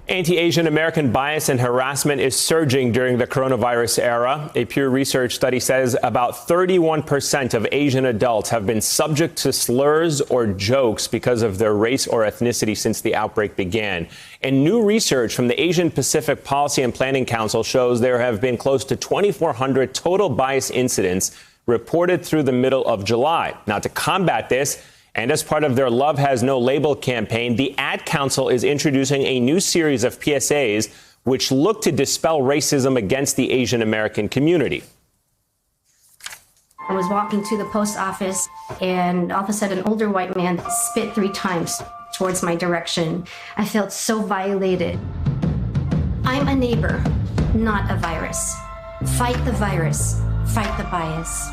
Anti-Asian American bias and harassment is surging during the coronavirus era. A Pew Research study says about 31% of Asian adults have been subject to slurs or jokes because of their race or ethnicity since the outbreak began. And new research from the Asian Pacific Policy and Planning Council shows there have been close to 2,400 total bias incidents reported through the middle of July. Now, to combat this, and as part of their Love Has No Label campaign, the Ad Council is introducing a new series of PSAs which look to dispel racism against the Asian American community. I was walking to the post office, and all of a sudden, an older white man spit 3 times towards my direction. I felt so violated. I'm a neighbor, not a virus. Fight the virus, fight the bias.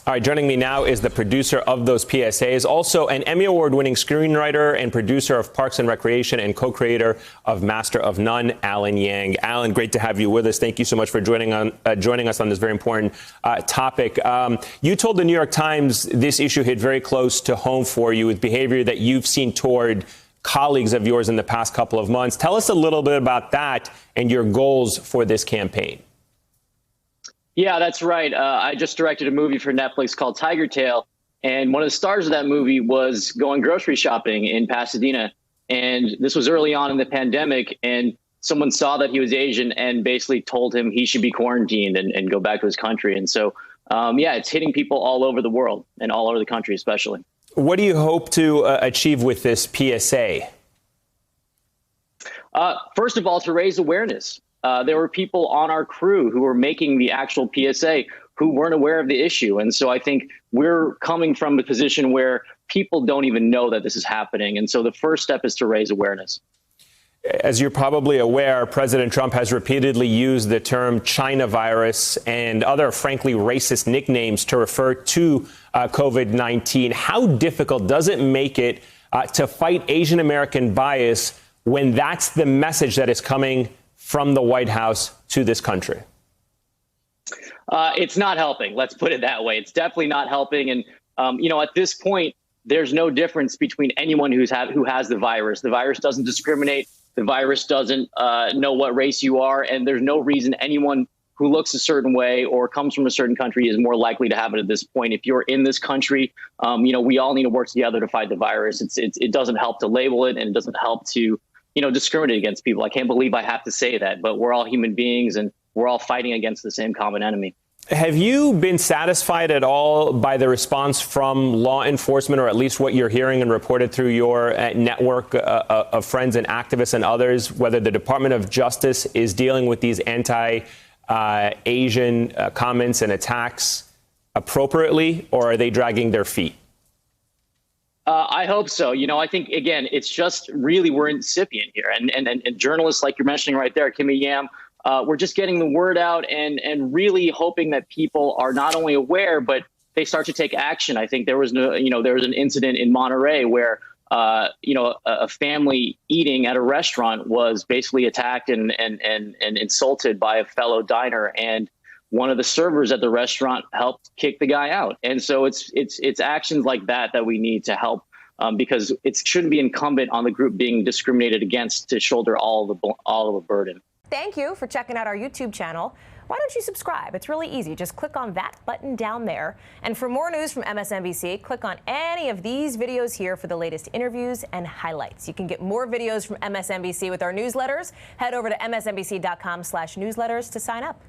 All right, joining me now is the producer of those PSAs, also an Emmy Award-winning screenwriter and producer of Parks and Recreation and co-creator of Master of None, Alan Yang. Alan, great to have you with us. Thank you so much for joining us on this very important topic. You told the New York Times this issue hit very close to home for you with behavior that you've seen toward colleagues of yours in the past couple of months. Tell us a little bit about that and your goals for this campaign. Yeah, that's right. I just directed a movie for Netflix called Tiger Tail. And one of the stars of that movie was going grocery shopping in Pasadena. And this was early on in the pandemic. And someone saw that he was Asian and basically told him he should be quarantined and go back to his country. And so, yeah, it's hitting people all over the world and all over the country, especially. What do you hope to achieve with this PSA? First of all, to raise awareness. There were people on our crew who were making the actual PSA who weren't aware of the issue. And so I think we're coming from a position where people don't even know that this is happening. And so the first step is to raise awareness. As you're probably aware, President Trump has repeatedly used the term China virus and other, frankly, racist nicknames to refer to COVID-19. How difficult does it make it to fight Asian American bias when that's the message that is coming from the White House to this country? It's not helping. Let's put it that way. It's definitely not helping. And, at this point, there's no difference between anyone who has the virus. The virus doesn't discriminate. The virus doesn't know what race you are. And there's no reason anyone who looks a certain way or comes from a certain country is more likely to have it at this point. If you're in this country, we all need to work together to fight the virus. It doesn't help to label it, and it doesn't help to discriminate against people. I can't believe I have to say that, but we're all human beings and we're all fighting against the same common enemy. Have you been satisfied at all by the response from law enforcement, or at least what you're hearing and reported through your network of friends and activists and others, whether the Department of Justice is dealing with these anti-Asian comments and attacks appropriately, or are they dragging their feet? I hope so. I think, again, it's just really we're incipient here. And journalists like you're mentioning right there, Kimmy Yam, we're just getting the word out and really hoping that people are not only aware, but they start to take action. I think there was an incident in Monterey where, a family eating at a restaurant was basically attacked and insulted by a fellow diner. And one of the servers at the restaurant helped kick the guy out. And so it's actions like that we need to help, because it shouldn't be incumbent on the group being discriminated against to shoulder all of the burden. Thank you for checking out our YouTube channel. Why don't you subscribe? It's really easy. Just click on that button down there. And for more news from MSNBC, click on any of these videos here for the latest interviews and highlights. You can get more videos from MSNBC with our newsletters. Head over to msnbc.com/newsletters to sign up.